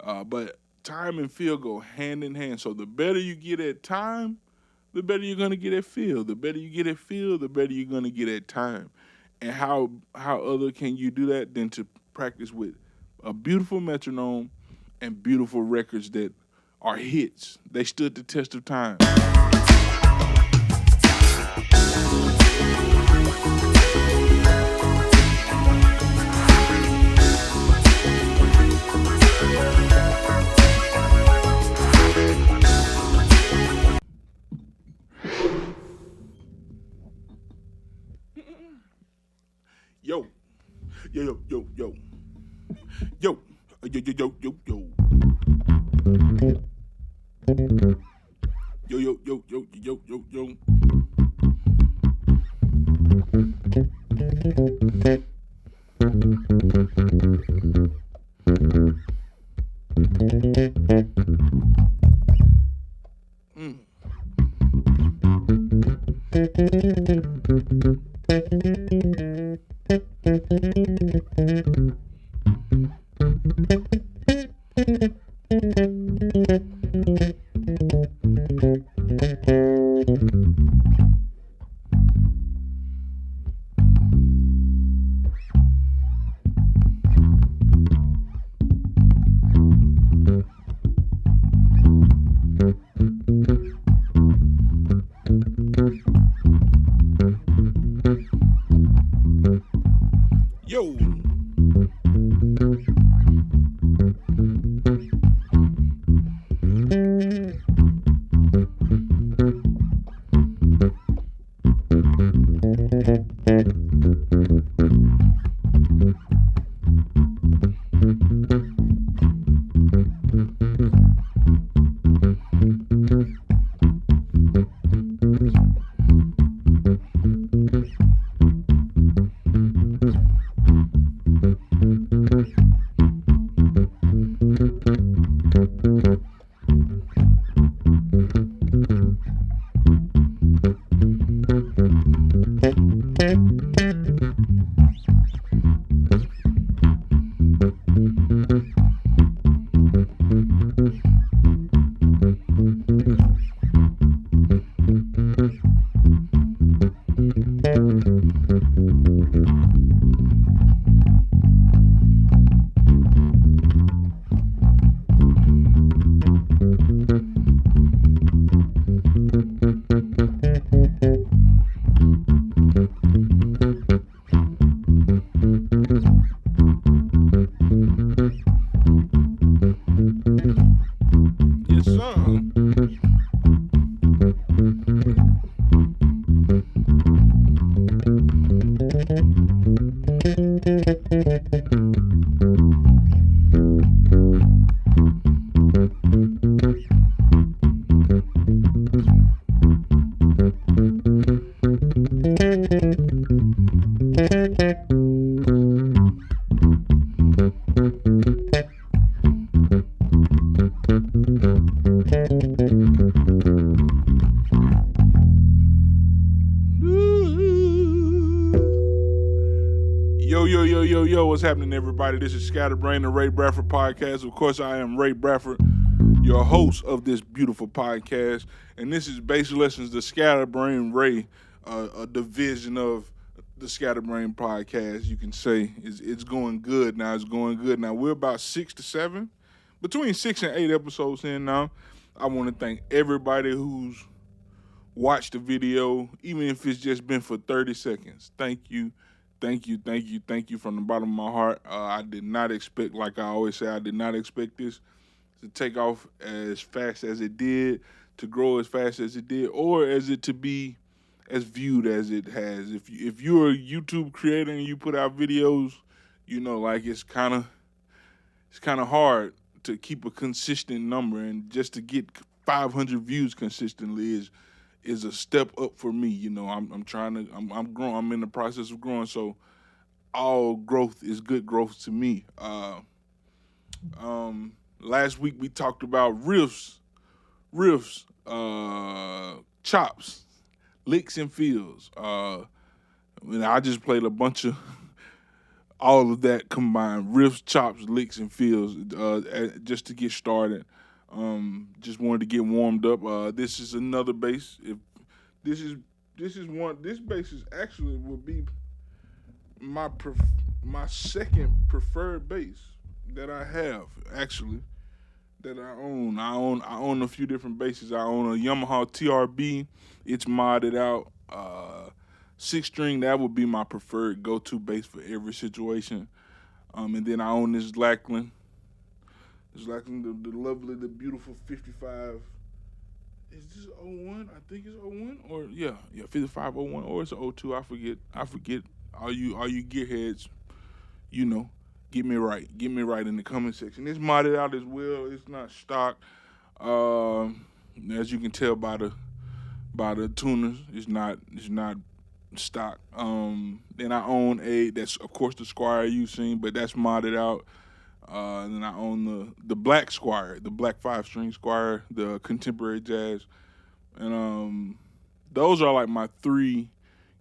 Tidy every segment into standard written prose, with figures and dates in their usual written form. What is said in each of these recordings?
But time and feel go hand in hand. So the better you get at time, the better you're gonna get at feel. The better you get at feel, the better you're gonna get at time. And how other can you do that than to practice with a beautiful metronome and beautiful records that are hits. They stood the test of time. Yo, yo, yo, yo, yo, yo, yo, yo, yo, yo. Yo, yo, yo, yo, yo, yo, yo. Yo. Yes, sir. Yo, yo, yo, yo, yo, what's happening, everybody? This is Scatterbrain, the Ray Bradford podcast. Of course, I am Ray Bradford, your host of this beautiful podcast. And this is Bass Lessons, the Scatterbrain Ray, a division of the Scatterbrain podcast, you can say. It's going good now. It's going good now. We're about 6 to 7, between 6 and 8 episodes in now. I want to thank everybody who's watched the video, even if it's just been for 30 seconds. Thank you. Thank you, thank you, thank you from the bottom of my heart. I did not expect, like I always say, I did not expect this to take off as fast as it did, to grow as fast as it did, or as it to be as viewed as it has. If you're a YouTube creator and you put out videos, you know, like it's kind of hard to keep a consistent number, and just to get 500 views consistently is a step up for me. You know, I'm growing. I'm in the process of growing. So all growth is good growth to me. Last week we talked about riffs, chops, licks and feels. I just played a bunch of all of that combined, riffs, chops, licks, and fills, just to get started. Just wanted to get warmed up. This is another bass. If this is this bass is actually will be my my second preferred bass that I have actually that I own. I own a few different basses. I own a Yamaha TRB. It's modded out. 6 string, that would be my preferred go-to bass for every situation. And then I own this Lackland. This Lackland, the lovely, the beautiful 55. Is this 01? I think it's 01 or yeah, 5501 or it's 02. I forget. All you gearheads, get me right. Get me right in the comment section. It's modded out as well. It's not stock. As you can tell by the tuners, it's not stock. Then I own that's of course the Squire you've seen, but that's modded out. And then I own the Black Squire, the Black 5-string Squire, the contemporary jazz, and those are like my 3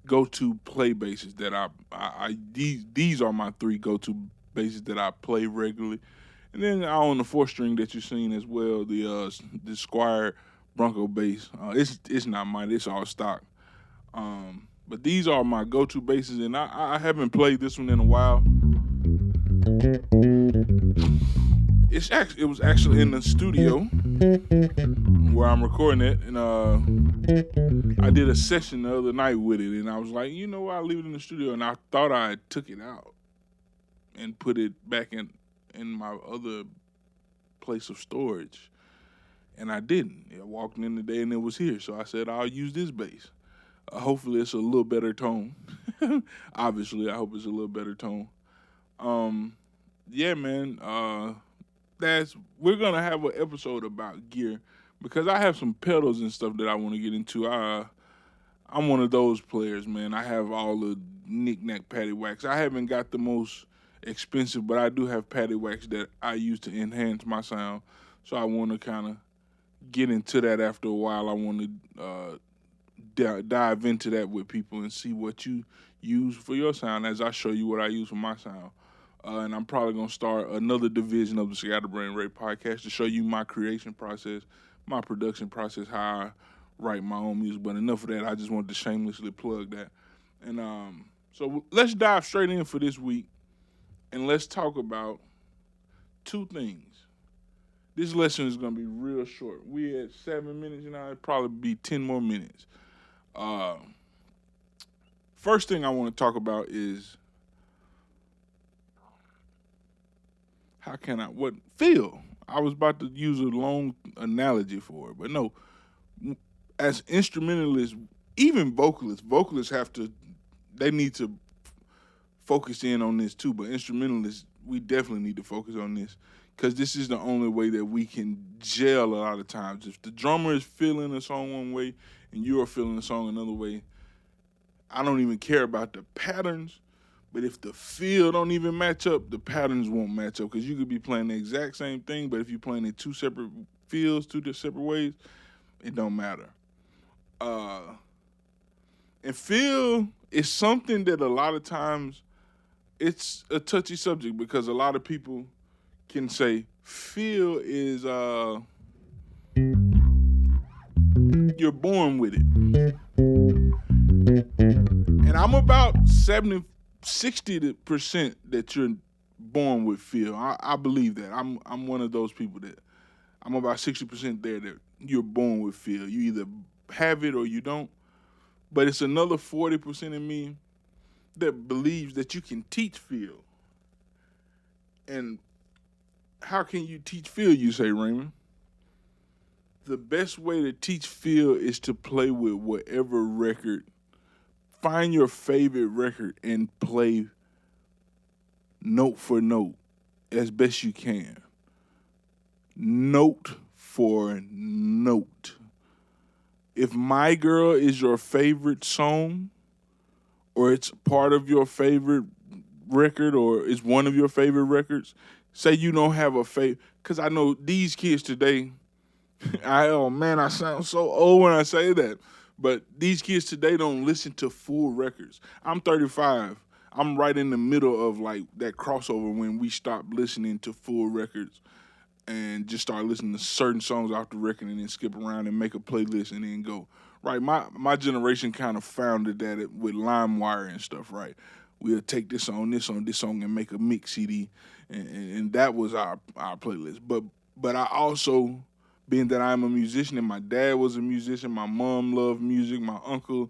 go-to play basses that these are my 3 go-to basses that I play regularly. And then I own the 4-string that you've seen as well, the Squire Bronco bass. It's not mine, it's all stock. But these are my go-to basses, and I haven't played this one in a while. It was actually in the studio where I'm recording it, and I did a session the other night with it, and I was like, you know what, I'll leave it in the studio, and I thought I took it out and put it back in my other place of storage, and I didn't. I walked in today and it was here, so I said I'll use this bass. Hopefully it's a little better tone. Obviously, I hope it's a little better tone. Yeah, man. We're gonna have an episode about gear because I have some pedals and stuff that I want to get into. I'm one of those players, man. I have all the knick-knack paddywhacks. I haven't got the most expensive, but I do have paddywhacks that I use to enhance my sound. So I want to kind of get into that after a while. I want to dive into that with people and see what you use for your sound as I show you what I use for my sound. And I'm probably going to start another division of the Scatterbrain Ray podcast to show you my creation process, my production process, how I write my own music. But enough of that. I just wanted to shamelessly plug that. And so let's dive straight in for this week, and let's talk about 2 things. This lesson is going to be real short. We're at 7 minutes now. It'll probably be 10 more minutes. First thing I want to talk about is feel. I was about to use a long analogy for it, but no. As instrumentalists, even vocalists they need to focus in on this too, but instrumentalists, we definitely need to focus on this because this is the only way that we can gel a lot of times. If the drummer is feeling a song one way and you're feeling a song another way, I don't even care about the patterns, but if the feel don't even match up, the patterns won't match up because you could be playing the exact same thing, but if you're playing in 2 separate feels, 2 separate ways, it don't matter. And feel is something that a lot of times it's a touchy subject because a lot of people can say feel is you're born with it. And I'm about 60% that you're born with feel. I believe that. I'm one of those people that I'm about 60% there that you're born with feel. You either have it or you don't. But it's another 40% in me that believes that you can teach feel. And how can you teach feel, you say, Raymond? The best way to teach feel is to play with whatever record. Find your favorite record and play note for note as best you can. Note for note. If My Girl is your favorite song, or it's part of your favorite record, or it's one of your favorite records, say you don't have a favorite, because I know these kids today, I sound so old when I say that, but these kids today don't listen to full records. I'm 35. I'm right in the middle of like that crossover when we stop listening to full records and just start listening to certain songs off the record and then skip around and make a playlist and then go. Right, my generation kind of founded that with LimeWire and stuff. Right, we'll take this song, and make a mix CD, and that was our playlist. But I also, being that I'm a musician and my dad was a musician, my mom loved music, my uncle,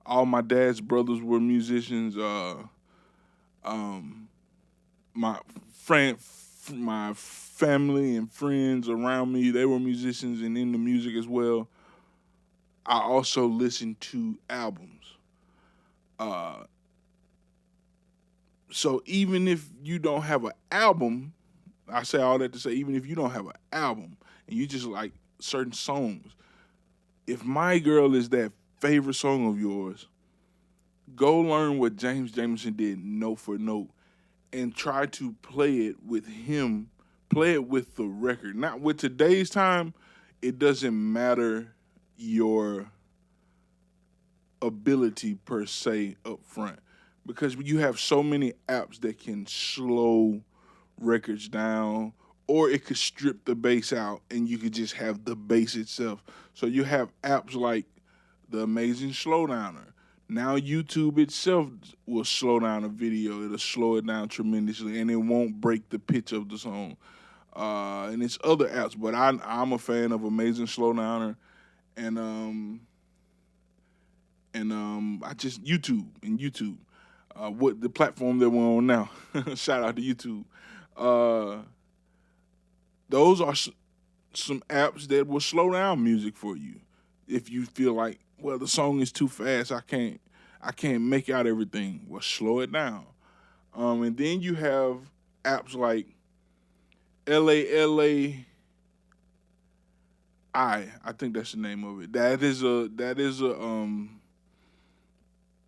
all my dad's brothers were musicians. Um, my friend, my family and friends around me, they were musicians and into music as well. I also listened to albums. Uh, so even if you don't have an album, I say all that to say, even if you don't have an album and you just like certain songs, if My Girl is that favorite song of yours, go learn what James Jamerson did note for note and try to play it with him, play it with the record. Not with today's time, it doesn't matter your ability per se up front because you have so many apps that can slow records down or it could strip the bass out and you could just have the bass itself. So you have apps like the Amazing Slowdowner. Now YouTube itself will slow down a video. It'll slow it down tremendously and it won't break the pitch of the song. And it's other apps, but I'm a fan of Amazing Slowdowner and I just YouTube. What the platform that we're on now. Shout out to YouTube. Uh, those are some apps that will slow down music for you. If you feel like, well, the song is too fast, I can't make out everything. Well, slow it down. And then you have apps like LALAI. I think that's the name of it. That is a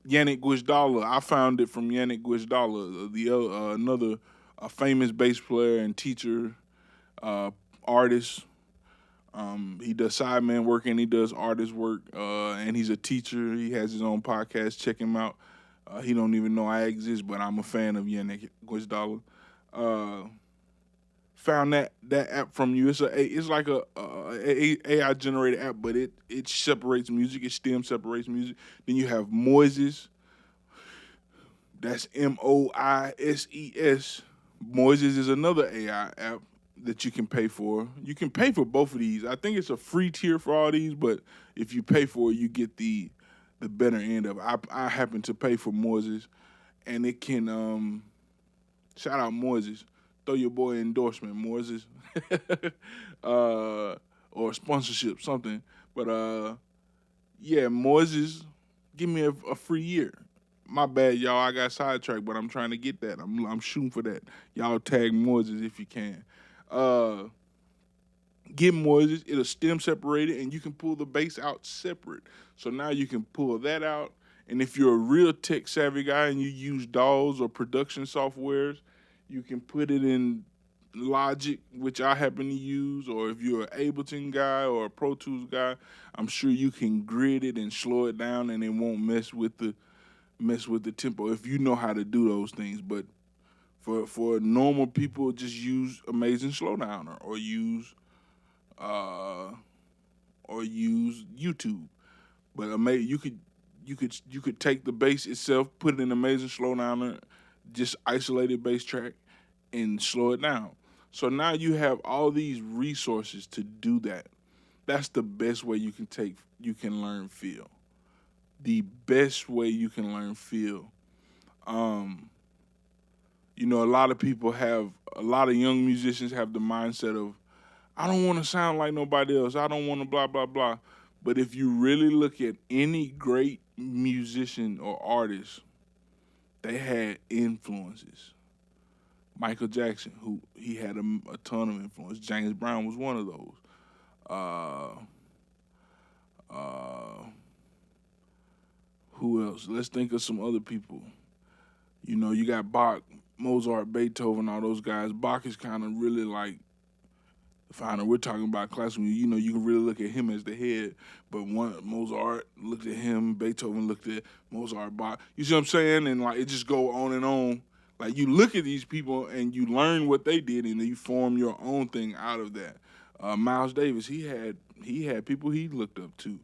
Yannick Gwisdala. I found it from Yannick Gwisdala, the another a famous bass player and teacher, artist. He does sideman work and he does artist work, and he's a teacher. He has his own podcast. Check him out. He don't even know I exist, but I'm a fan of Yannick Gwisdala. Found that app from you. It's like a AI generated app, but it separates music. It stem separates music. Then you have Moises. That's Moises. Moises is another AI app that you can pay for. You can pay for both of these. I think it's a free tier for all these, but if you pay for it, you get the better end of it. I happen to pay for Moises, and it can shout out Moises. Throw your boy an endorsement, Moises, or sponsorship, something. But yeah, Moises, give me a free year. My bad, y'all. I got sidetracked, but I'm trying to get that. I'm shooting for that. Y'all tag Moises if you can. Get Moises. It'll stem separate it, and you can pull the bass out separate. So now you can pull that out. And if you're a real tech savvy guy and you use DAWs or production softwares, you can put it in Logic, which I happen to use, or if you're an Ableton guy or a Pro Tools guy, I'm sure you can grid it and slow it down, and it won't mess with the tempo if you know how to do those things. But for normal people, just use Amazing Slowdowner or use YouTube. But you could take the bass itself, put it in Amazing Slowdowner, just isolated bass track, and slow it down. So now you have all these resources to do that. That's the best way you can learn feel. The best way you can learn feel. A lot of young musicians have the mindset of, I don't want to sound like nobody else. I don't want to blah, blah, blah. But if you really look at any great musician or artist, they had influences. Michael Jackson, who he had a ton of influence. James Brown was one of those. Who else? Let's think of some other people. You got Bach, Mozart, Beethoven, all those guys. Bach is kind of really like finer. We're talking about classical. You know, you can really look at him as the head, but Mozart looked at him, Beethoven looked at Mozart, Bach. You see what I'm saying? And like it just go on and on. Like you look at these people and you learn what they did, and then you form your own thing out of that. Miles Davis, he had people he looked up to.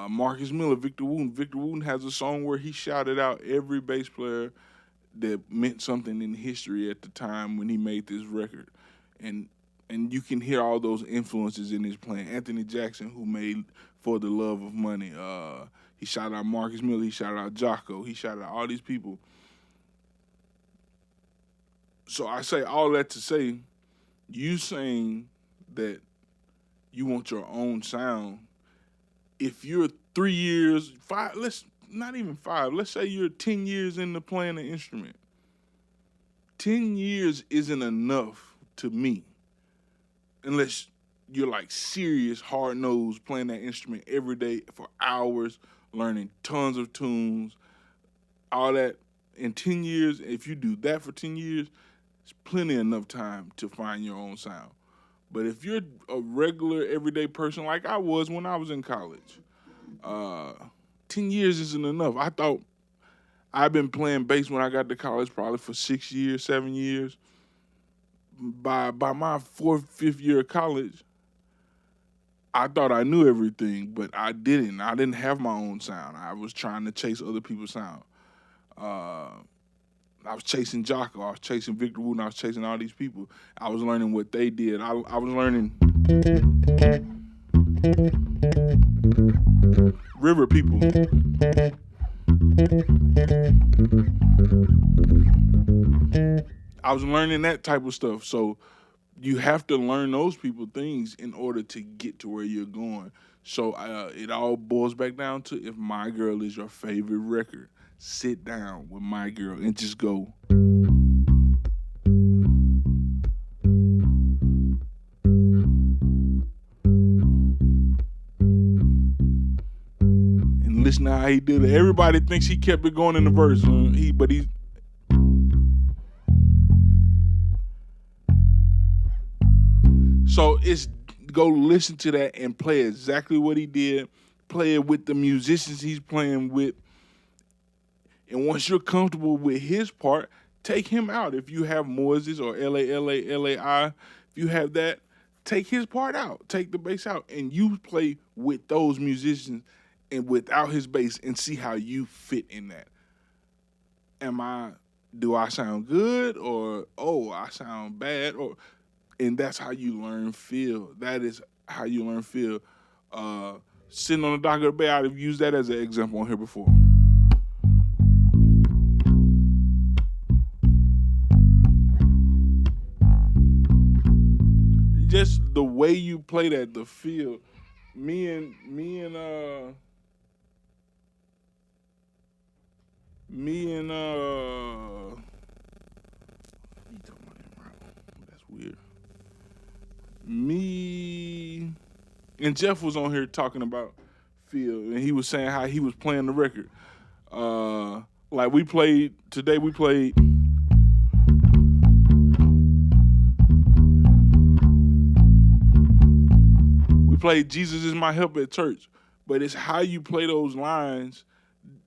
Marcus Miller, Victor Wooten. Victor Wooten has a song where he shouted out every bass player that meant something in history at the time when he made this record, and you can hear all those influences in his playing. Anthony Jackson, who made For the Love of Money, he shouted out Marcus Miller, he shouted out Jocko, he shouted out all these people. So I say all that to say, you saying that you want your own sound. If you're 3 years, five, let's not even 5, let's say you're 10 years into playing an instrument. 10 years isn't enough to me, unless you're like serious, hard-nosed, playing that instrument every day for hours, learning tons of tunes, all that. In 10 years, if you do that for 10 years, it's plenty enough time to find your own sound. But if you're a regular, everyday person like I was when I was in college, 10 years isn't enough. I thought I've been playing bass when I got to college probably for 6 years, 7 years. By my 4th, 5th year of college, I thought I knew everything, but I didn't. I didn't have my own sound. I was trying to chase other people's sound. I was chasing Jocko. I was chasing Victor Wooten. I was chasing all these people. I was learning what they did. I was learning river people. I was learning that type of stuff. So you have to learn those people things in order to get to where you're going. So it all boils back down to, if My Girl is your favorite record, sit down with My Girl and just go. And listen to how he did it. Everybody thinks he kept it going in the verse, but he. So it's go listen to that and play exactly what he did. Play it with the musicians he's playing with. And once you're comfortable with his part, take him out. If you have Moises or LAI, if you have that, take his part out. Take the bass out. And you play with those musicians and without his bass and see how you fit in that. Do I sound good, or, I sound bad? And that's how you learn feel. That is how you learn feel. Sitting on the dock of the bay, I've used that as an example on here before. Just the way you play that, the feel. Me and that's weird. Me and Jeff was on here talking about feel, and he was saying how he was playing the record. Like we played Jesus Is My Help at church, but it's how you play those lines,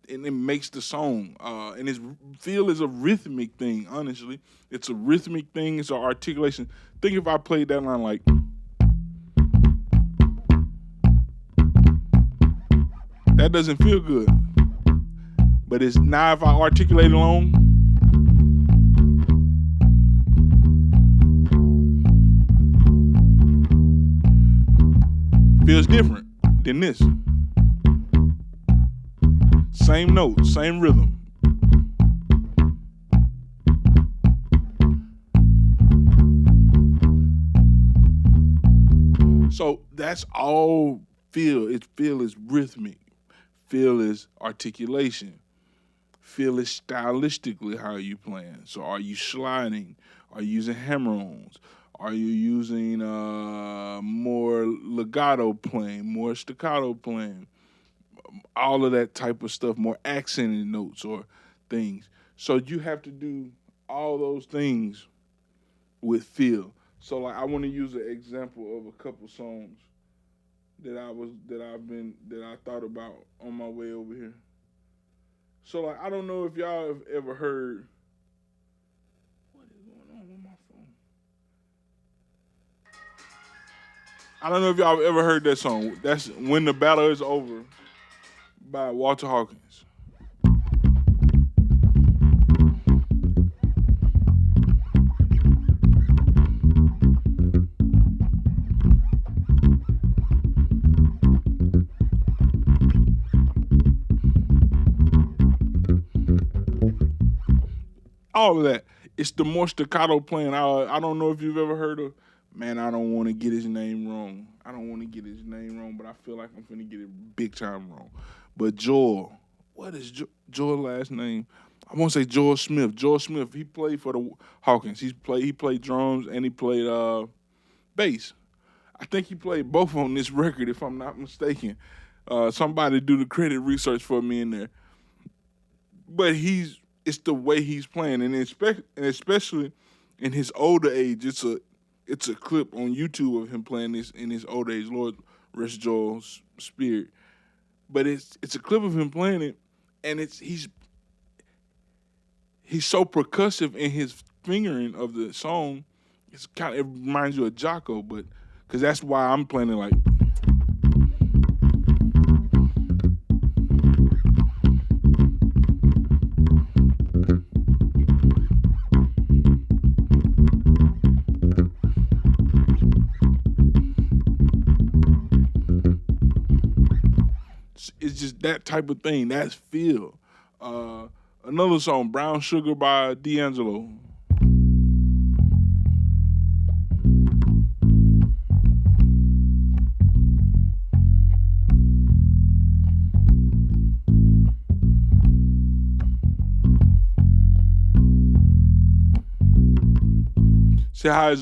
and it makes the song. And his feel is a rhythmic thing, honestly. It's a rhythmic thing. It's an articulation. Think if I played that line like... That doesn't feel good. But it's now if I articulate along... feels different than this. Same note, same rhythm. So that's all feel. Feel is rhythmic. Feel is articulation. Feel is stylistically how you playing. So are you sliding? Are you using hammer-ons? Are you using more legato playing, more staccato playing? All of that type of stuff, more accented notes or things. So you have to do all those things with feel. So like I want to use an example of a couple songs that I thought about on my way over here. So like I don't know if y'all have ever heard what is going on with my phone. I don't know if y'all have ever heard that song. That's When the Battle Is Over by Walter Hawkins. All of that. It's the more staccato playing. I don't know if you've ever heard of. Man, I don't want to get his name wrong. I don't want to get his name wrong, but I feel like I'm finna get it big time wrong. But Joel, what is Joel's last name? I want to say Joel Smith. Joel Smith. He played for the Hawkins. He played drums and he played bass. I think he played both on this record, if I'm not mistaken. Somebody do the credit research for me in there. But it's the way he's playing, and especially in his older age, it's a clip on YouTube of him playing this in his older age. Lord rest Joel's spirit, but it's a clip of him playing it, and he's so percussive in his fingering of the song. It reminds you of Jocko, but because that's why I'm playing it like. It's just that type of thing. That's feel. Another song, Brown Sugar by D'Angelo. See how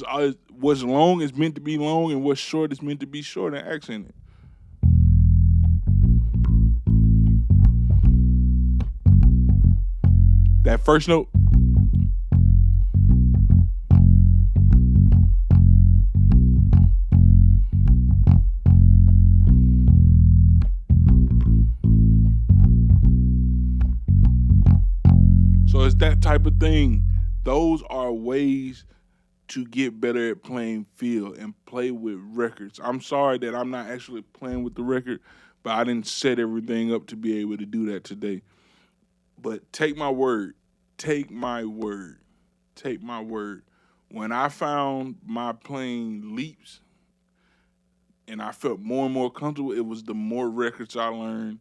what's long is meant to be long and what's short is meant to be short and accented. That first note. So it's that type of thing. Those are ways to get better at playing feel and play with records. I'm sorry that I'm not actually playing with the record, but I didn't set everything up to be able to do that today. But take my word. Take my word. Take my word. When I found my playing leaps and I felt more and more comfortable, it was the more records I learned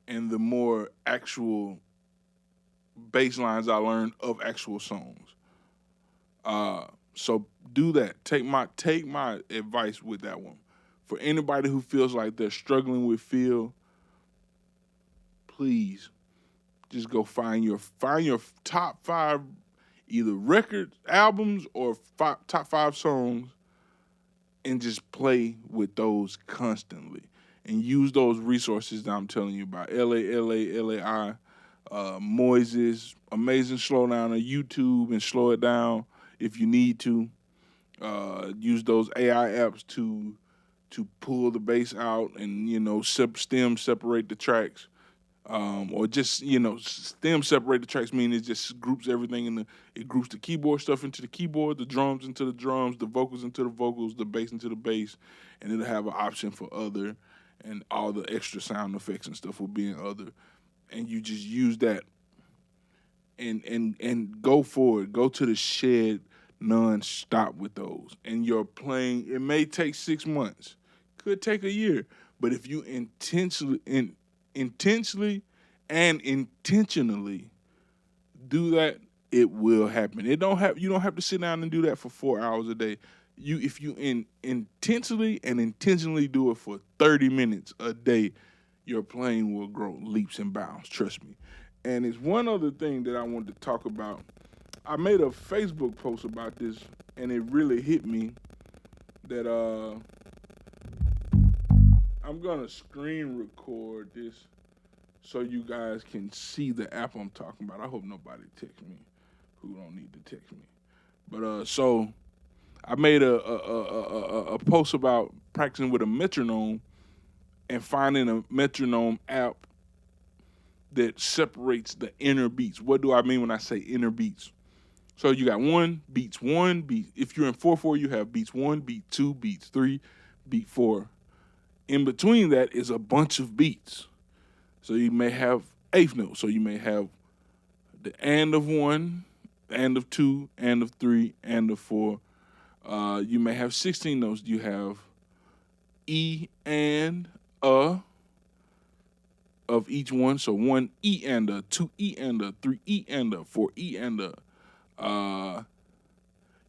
and the more actual bass lines I learned of actual songs. So do that. Take my advice with that one. For anybody who feels like they're struggling with feel, please just go find your top 5 either record albums or top 5 songs and just play with those constantly and use those resources that I'm telling you about. LAI, Moises, Amazing Slowdowner, YouTube, and Slow It Down if you need to. Use those AI apps to pull the bass out and stem separate the tracks. Or just stem separate the tracks, meaning it just groups everything it groups the keyboard stuff into the keyboard, the drums into the drums, the vocals into the vocals, the bass into the bass, and it'll have an option for other, and all the extra sound effects and stuff will be in other, and you just use that and go forward, go to the shed non-stop with those, and you're playing. It may take 6 months, could take a year, but if you intensely and intentionally do that, it will happen. You don't have to sit down and do that for 4 hours a day. If you intensely and intentionally do it for 30 minutes a day, your playing will grow leaps and bounds. Trust me. And it's one other thing that I wanted to talk about. I made a Facebook post about this, and it really hit me that I'm gonna screen record this so you guys can see the app I'm talking about. I hope nobody texts me who don't need to text me. But so I made a post about practicing with a metronome and finding a metronome app that separates the inner beats. What do I mean when I say inner beats? So you got one beat. If you're in 4/4, you have beats 1, beat 2, beats 3, beat 4. In between that is a bunch of beats. So you may have eighth notes. So you may have the and of 1, and of 2, and of 3, and of 4. You may have 16 notes. You have E and a of each one. So 1 E and a, 2 E and a, 3 E and a, 4 E and a.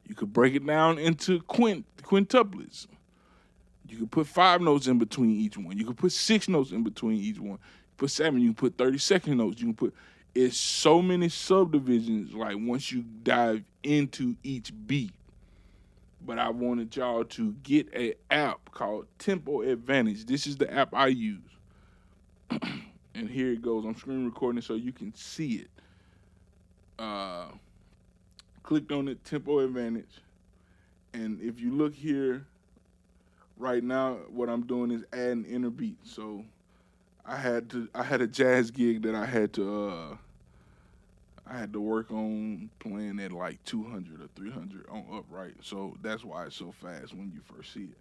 You could break it down into quintuplets. You could put 5 notes in between each one. You could put 6 notes in between each one. Put 7. You can put 32nd notes. You can put. It's so many subdivisions. Like once you dive into each beat. But I wanted y'all to get an app called Tempo Advantage. This is the app I use. And here it goes. I'm screen recording it so you can see it. Clicked on it, Tempo Advantage. And if you look here, right now, what I'm doing is adding inner beats. So I had a jazz gig that I had to work on playing at like 200 or 300 on upright. So that's why it's so fast when you first see it.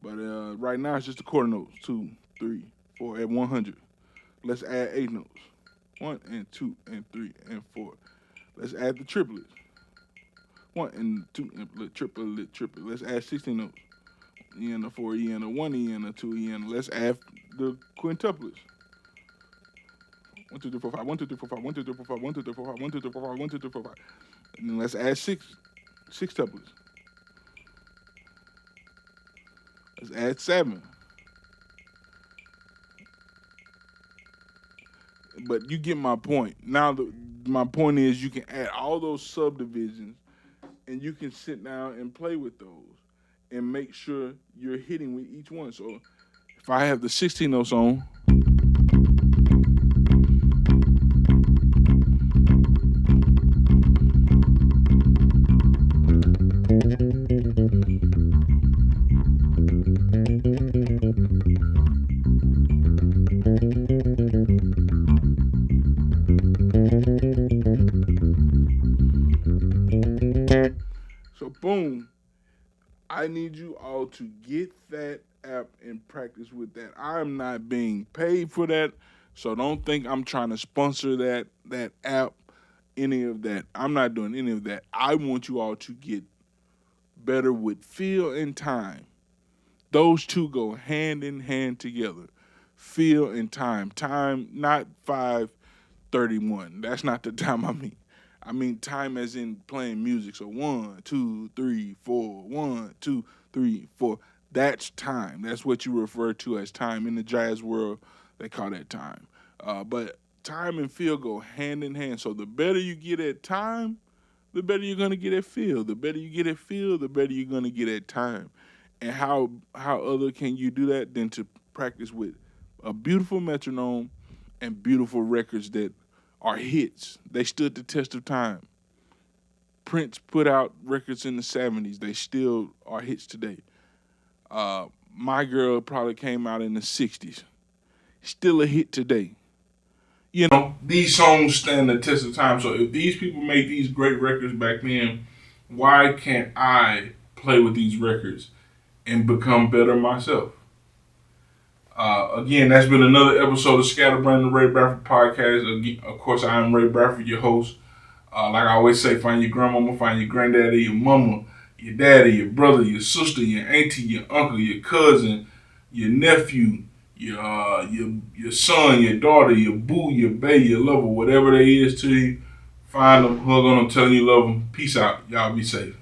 But right now it's just the quarter notes, 2, 3, 4 at 100. Let's add 8 notes, 1 and 2 and 3 and 4. Let's add the triplets, 1 and 2 and triplet. Let's add 16 notes, E and a 4 E and a 1 E and a 2 E and let's add the quintuplets. 1, 2, 3, 4, 5. 1, 2, 3, 4, 5. 1, 2, 3, 4, 5. 1, 2, 3, 4, 5. 1, 2, 3, 4, 5. 1, 2, 3, 4, 5. And then let's add six tuplets. Let's add 7. But you get my point. Now, my point is you can add all those subdivisions and you can sit down and play with those and make sure you're hitting with each one. So if I have the 16 notes on, so boom, I need you all to get that app and practice with that. I'm not being paid for that, so don't think I'm trying to sponsor that app, any of that. I'm not doing any of that. I want you all to get better with feel and time. Those two go hand in hand together. Feel and time. Time, not 5:31. That's not the time I mean. I mean time as in playing music. So 1, 2, 3, 4. 1, 2, 3, 4. That's time. That's what you refer to as time. In the jazz world, they call that time. But time and feel go hand in hand. So the better you get at time, the better you're gonna get at feel. The better you get at feel, the better you're gonna get at time. And how other can you do that than to practice with a beautiful metronome and beautiful records that are hits. They stood the test of time. Prince put out records in the 70s. They still are hits today. My Girl probably came out in the 60s. Still a hit today. You know, these songs stand the test of time. So if these people made these great records back then, why can't I play with these records and become better myself? Again, that's been another episode of Scatterbrain, the Ray Bradford podcast. Again, of course, I am Ray Bradford, your host. Like I always say, find your grandmama, find your granddaddy, your mama, your daddy, your brother, your sister, your auntie, your uncle, your cousin, your nephew, your son, your daughter, your boo, your bae, your lover, whatever they is to you. Find them, hug on them, tell them you love them. Peace out. Y'all be safe.